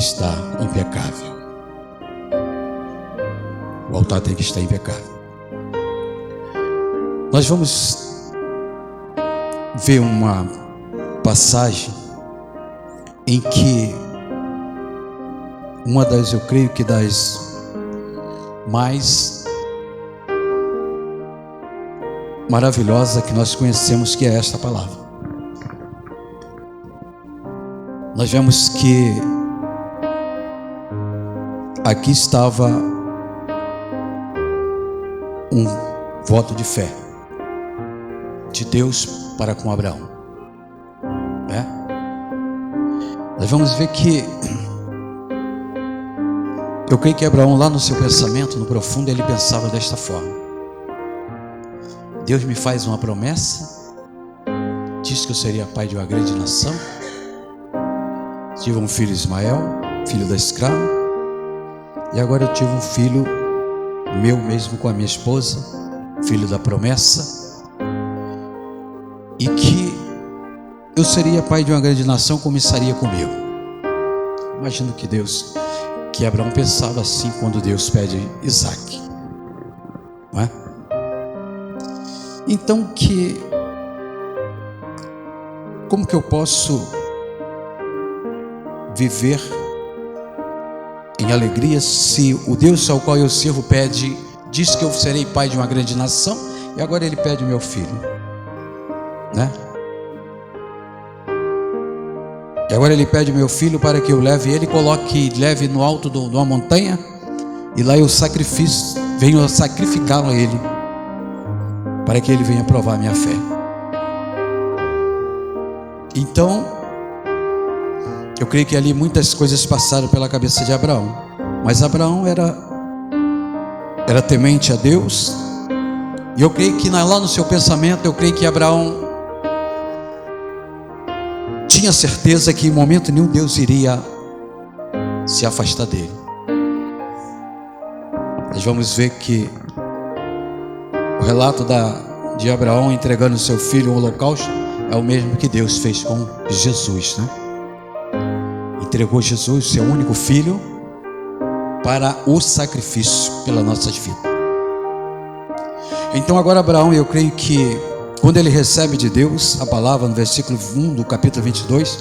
estar impecável. O altar tem que estar impecável. Nós vamos ver uma passagem em que eu creio que das mais maravilhosa que nós conhecemos, que é esta palavra. Nós vemos que aqui estava um voto de fé de Deus para com Abraão, né? Nós vamos ver que eu creio que Abraão, lá no seu pensamento, no profundo, ele pensava desta forma: Deus me faz uma promessa, diz que eu seria pai de uma grande nação, tive um filho Ismael, filho da escrava, e agora eu tive um filho meu mesmo com a minha esposa, filho da promessa, e que eu seria pai de uma grande nação, começaria comigo. Imagino que Abraão pensava assim quando Deus pede Isaac, não é? Então, como que eu posso viver em alegria se o Deus ao qual eu sirvo diz que eu serei pai de uma grande nação, e agora ele pede meu filho, né? E agora ele pede meu filho para que eu leve ele, leve no alto de uma montanha, e lá eu venho sacrificá-lo a ele, para que ele venha provar a minha fé. Então, eu creio que ali muitas coisas passaram pela cabeça de Abraão, mas Abraão era temente a Deus, e eu creio que lá no seu pensamento, eu creio que Abraão tinha certeza que em momento nenhum Deus iria se afastar dele. Nós vamos ver que o relato de Abraão entregando seu filho ao holocausto é o mesmo que Deus fez com Jesus, né? Entregou Jesus, seu único filho, para o sacrifício pelas nossas vidas. Então agora Abraão, eu creio que quando ele recebe de Deus a palavra, no versículo 1 do capítulo 22,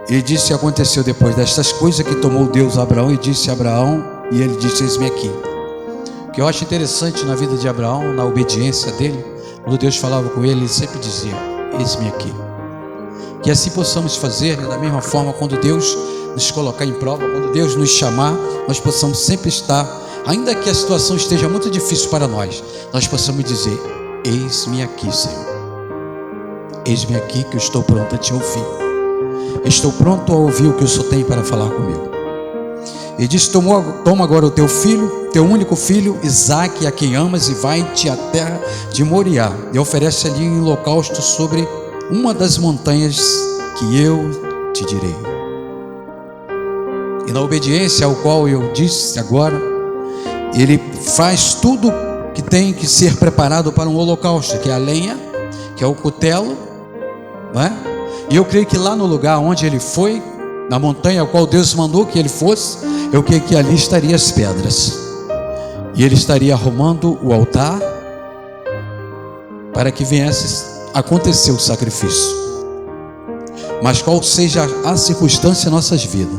ele disse: aconteceu depois destas coisas que tomou Deus a Abraão e disse a Abraão, e ele disse: eis-me aqui. O que eu acho interessante na vida de Abraão, na obediência dele, quando Deus falava com ele sempre dizia: eis-me aqui. Que assim possamos fazer, da mesma forma, quando Deus nos colocar em prova, quando Deus nos chamar, nós possamos sempre estar, ainda que a situação esteja muito difícil para nós possamos dizer: eis-me aqui, Senhor. Eis-me aqui, que eu estou pronto a te ouvir. Estou pronto a ouvir o que o Senhor tem para falar comigo. Ele disse: toma agora o teu filho, teu único filho, Isaque, a quem amas, e vai-te à terra de Moriá, e oferece ali um holocausto sobre uma das montanhas que eu te direi. E na obediência ao qual eu disse agora, ele faz tudo que tem que ser preparado para um holocausto, que é a lenha, que é o cutelo, não é? E eu creio que lá no lugar onde ele foi, na montanha ao qual Deus mandou que ele fosse, eu creio que ali estariam as pedras, e ele estaria arrumando o altar para que viesse acontecer o sacrifício. Mas qual seja a circunstância em nossas vidas,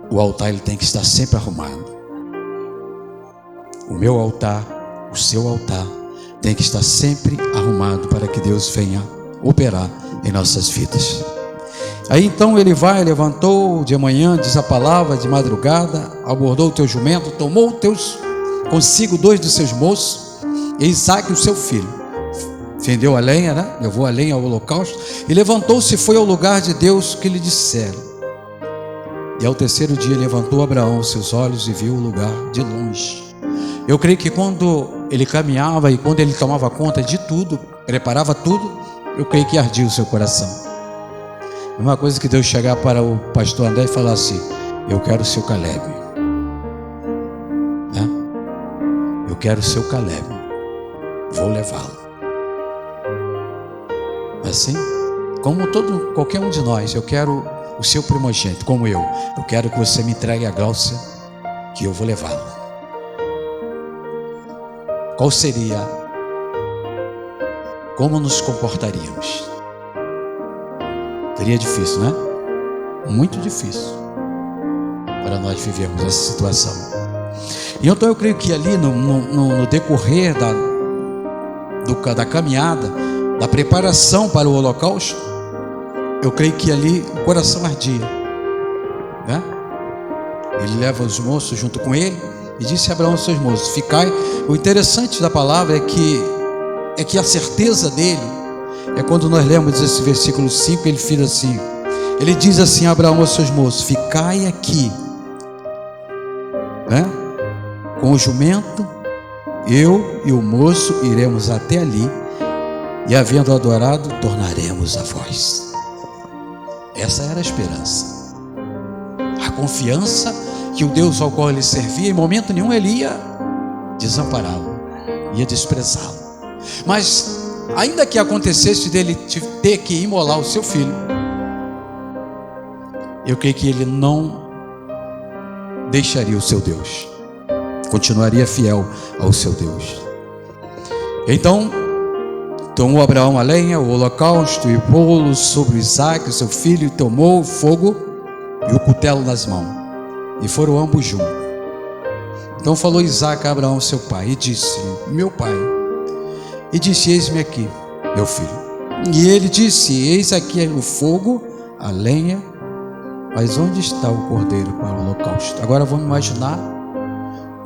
o altar ele tem que estar sempre arrumado. O meu altar, o seu altar tem que estar sempre arrumado para que Deus venha operar em nossas vidas. Aí então ele levantou de manhã, diz a palavra, de madrugada, abordou o teu jumento, tomou consigo 2 dos seus moços, e Isaque, o seu filho, fendeu a lenha, né? Levou a lenha ao holocausto, e levantou-se e foi ao lugar de Deus que lhe disseram. E ao terceiro dia levantou Abraão os seus olhos e viu o lugar de longe. Eu creio que quando ele caminhava e quando ele tomava conta de tudo, preparava tudo, eu creio que ardia o seu coração. Uma coisa que Deus chegar para o pastor André e falar assim: eu quero o seu Caleb, né? Eu quero o seu Caleb, vou levá-lo. Assim como qualquer um de nós, eu quero o seu primogênito, como eu quero que você me entregue a Gláucia, que eu vou levá-la. Qual seria? Como nos comportaríamos? Seria difícil, né? Muito difícil para nós vivermos essa situação. E então eu creio que ali no decorrer da caminhada, da preparação para o holocausto, eu creio que ali o coração ardia, né? Ele leva os moços junto com ele e disse a Abraão aos seus moços: ficai. O interessante da palavra é que a certeza dele é quando nós lemos esse versículo 5, ele diz assim a Abraão aos seus moços: ficai aqui, né? Com o jumento, eu e o moço iremos até ali, e havendo adorado, tornaremos a vós. Essa era a esperança, a confiança que o Deus ao qual ele servia, em momento nenhum ele ia desampará-lo, ia desprezá-lo. Mas ainda que acontecesse dele ter que imolar o seu filho, eu creio que ele não deixaria o seu Deus, continuaria fiel ao seu Deus. Então tomou Abraão a lenha, o holocausto e pô-lo sobre Isaque, seu filho, e tomou o fogo e o cutelo nas mãos, e foram ambos juntos. Então falou Isaque a Abraão seu pai, e disse: meu pai. E disse: eis-me aqui, meu filho. E ele disse: eis aqui o fogo, a lenha, mas onde está o cordeiro para o holocausto? Agora vamos imaginar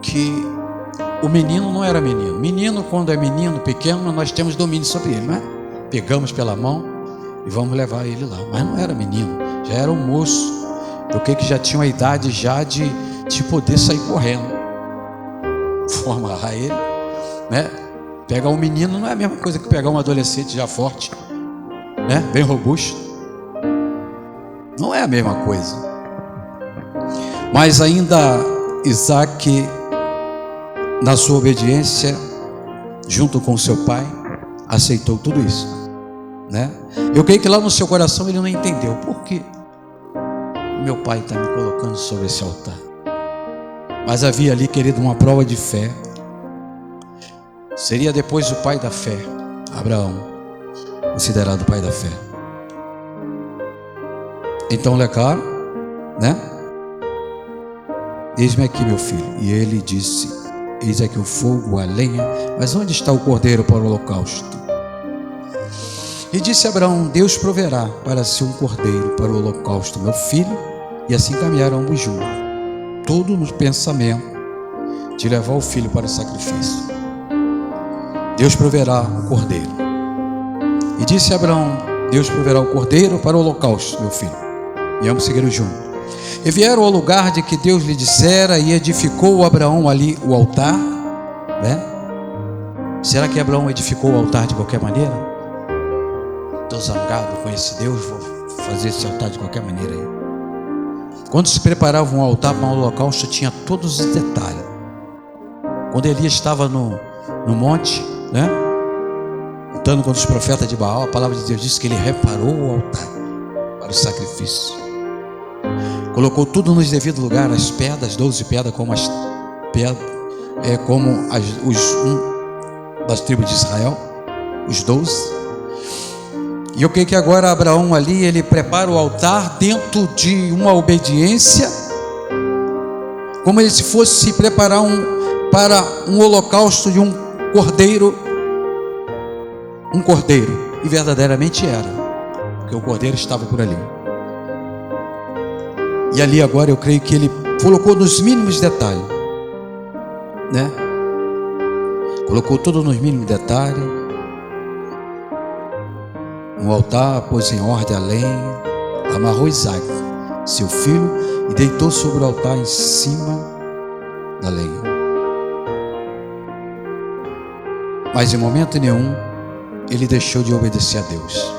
que o menino não era menino. Menino, quando é menino pequeno, nós temos domínio sobre ele, não é? Pegamos pela mão e vamos levar ele lá. Mas não era menino, já era um moço. Eu creio que já tinha uma idade já de poder sair correndo. Vou amarrar ele, né? Pegar um menino não é a mesma coisa que pegar um adolescente já forte, né? Bem robusto. Não é a mesma coisa. Mas ainda Isaque, na sua obediência, junto com seu pai, aceitou tudo isso, né? Eu creio que lá no seu coração ele não entendeu por que meu pai está me colocando sobre esse altar. Mas havia ali, querido, uma prova de fé. Seria depois o pai da fé, Abraão, considerado o pai da fé. Então, claro, né? Eis-me aqui, meu filho. E ele disse: eis aqui o fogo, a lenha, mas onde está o cordeiro para o holocausto? E disse Abraão: Deus proverá para si um cordeiro para o holocausto, meu filho. E assim caminharam ambos juntos, tudo no pensamento de levar o filho para o sacrifício. Deus proverá o cordeiro. E disse Abraão: Deus proverá o cordeiro para o holocausto, meu filho. E ambos seguiram juntos. E vieram ao lugar de que Deus lhe dissera, e edificou Abraão ali o altar, né? Será que Abraão edificou o altar de qualquer maneira? Estou zangado com esse Deus, vou fazer esse altar de qualquer maneira aí. Quando se preparava um altar para um holocausto, tinha todos os detalhes. Quando Elias estava no monte, né, lutando contra os profetas de Baal, a palavra de Deus diz que ele reparou o altar para o sacrifício. Colocou tudo nos devido lugar, as pedras, 12 pedras, como as pedras, das tribos de Israel, os 12. E eu creio que agora Abraão ali, ele prepara o altar dentro de uma obediência, como se fosse se preparar para um holocausto de um cordeiro, e verdadeiramente era, porque o cordeiro estava por ali. E ali agora eu creio que ele colocou nos mínimos detalhes, né? Colocou tudo nos mínimos detalhes. No altar pôs em ordem a lenha, amarrou Isaque, seu filho, e deitou sobre o altar em cima da lenha. Mas em momento nenhum ele deixou de obedecer a Deus.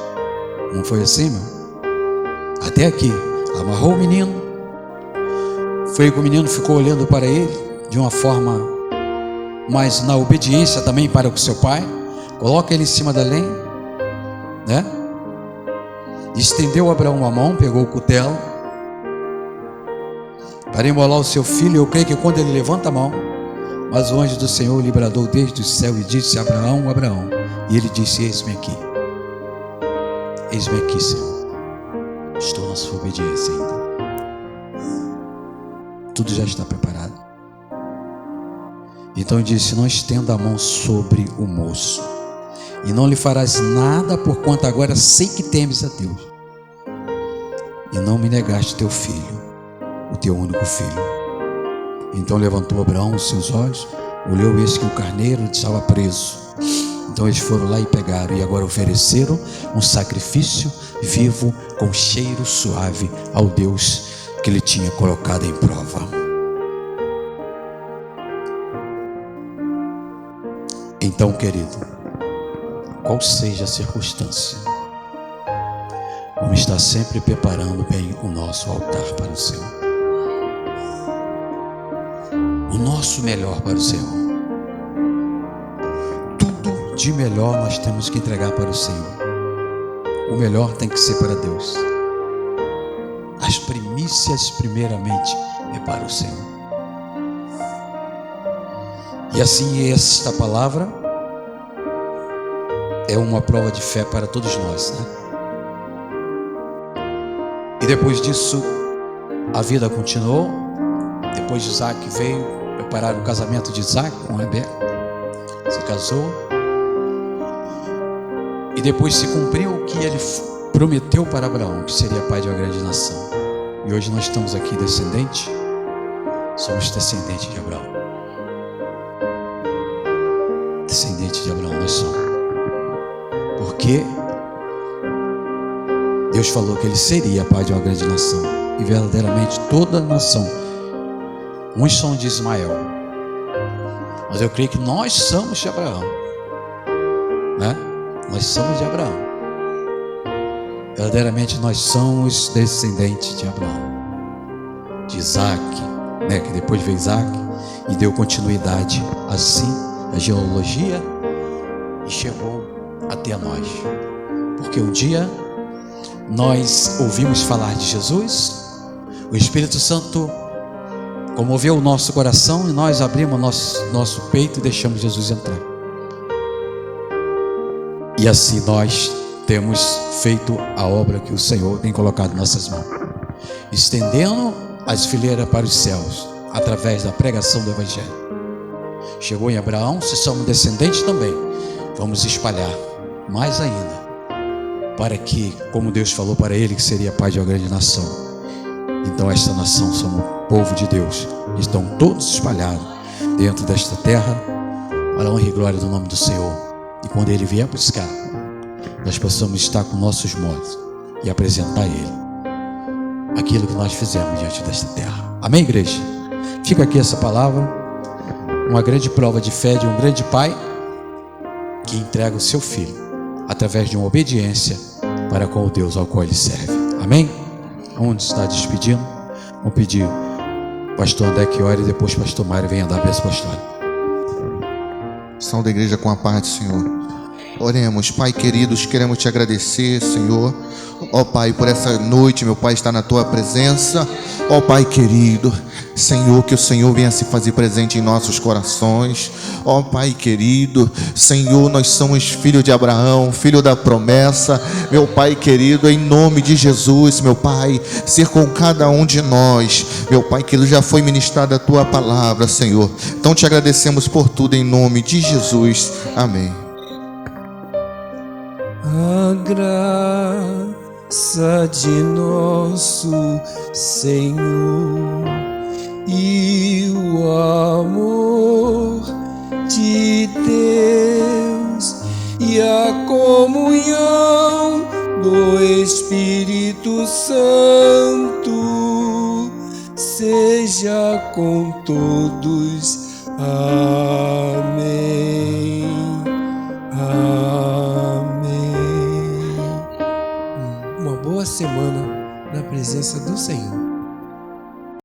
Não foi assim, irmão? Até aqui, amarrou o menino. Foi que o menino ficou olhando para ele de uma forma, mas na obediência também para o seu pai. Coloca ele em cima da lenha, né? Estendeu Abraão a mão, pegou o cutelo para imolar o seu filho. Eu creio que quando ele levanta a mão, mas o anjo do Senhor lhe bradou desde o céu e disse: Abraão, Abraão. E ele disse: eis-me aqui. Eis-me aqui, Senhor. Estou na sua obediência ainda. Tudo já está preparado. Então ele disse: não estenda a mão sobre o moço, e não lhe farás nada, porquanto agora sei que temes a Deus, e não me negaste teu filho, o teu único filho. Então levantou Abraão os seus olhos, olhou, eis que o carneiro estava preso. Então eles foram lá e pegaram, e agora ofereceram um sacrifício vivo com cheiro suave ao Deus que ele tinha colocado em prova. Então, querido, qual seja a circunstância, vamos estar sempre preparando bem o nosso altar para o Senhor, o nosso melhor para o Senhor. Tudo de melhor nós temos que entregar para o Senhor. O melhor tem que ser para Deus. As primícias primeiramente é para o Senhor. E assim esta palavra é uma prova de fé para todos nós, né? E depois disso a vida continuou. Depois de Isaac veio preparar o casamento de Isaac com Rebeca, se casou, e depois se cumpriu o que ele prometeu para Abraão, que seria pai de uma grande nação. E hoje nós estamos aqui descendentes, somos descendentes de Abraão. Descendente de Abraão nós somos, porque Deus falou que ele seria pai de uma grande nação, e verdadeiramente toda a nação. Uns são de Ismael, mas eu creio que nós somos de Abraão, né? Nós somos de Abraão, verdadeiramente nós somos descendentes de Abraão, de Isaac, né? Que depois veio Isaac e deu continuidade assim a genealogia e chegou até nós, porque um dia nós ouvimos falar de Jesus, o Espírito Santo comoveu o nosso coração e nós abrimos nosso peito e deixamos Jesus entrar. E assim nós temos feito a obra que o Senhor tem colocado em nossas mãos, estendendo as fileiras para os céus através da pregação do Evangelho. Chegou em Abraão, se somos descendentes também, vamos espalhar mais ainda, para que, como Deus falou para ele que seria pai de uma grande nação, então esta nação somos o povo de Deus, estão todos espalhados dentro desta terra, para a honra e glória do nome do Senhor. E quando ele vier buscar, nós possamos estar com nossos mortos e apresentar a ele aquilo que nós fizemos diante desta terra. Amém, igreja? Fica aqui essa palavra, uma grande prova de fé de um grande pai que entrega o seu filho através de uma obediência para com o Deus ao qual ele serve. Amém? Onde está despedindo? Vamos pedir pastor André que ore, e depois pastor Mário venha dar a bênção apostólica. Salve da igreja com a paz do Senhor. Oremos. Pai queridos, queremos te agradecer, Senhor, ó Pai, por essa noite, meu Pai, estar na tua presença. Ó Pai querido, Senhor, que o Senhor venha se fazer presente em nossos corações. Ó Pai querido, Senhor, nós somos filho de Abraão, filho da promessa, meu Pai querido, em nome de Jesus, meu Pai, ser com cada um de nós, meu Pai querido, já foi ministrada a tua palavra, Senhor. Então te agradecemos por tudo em nome de Jesus. Amém. A graça de nosso Senhor e o amor de Deus e a comunhão do Espírito Santo seja com todos. Amém. Amém. Uma boa semana na presença do Senhor.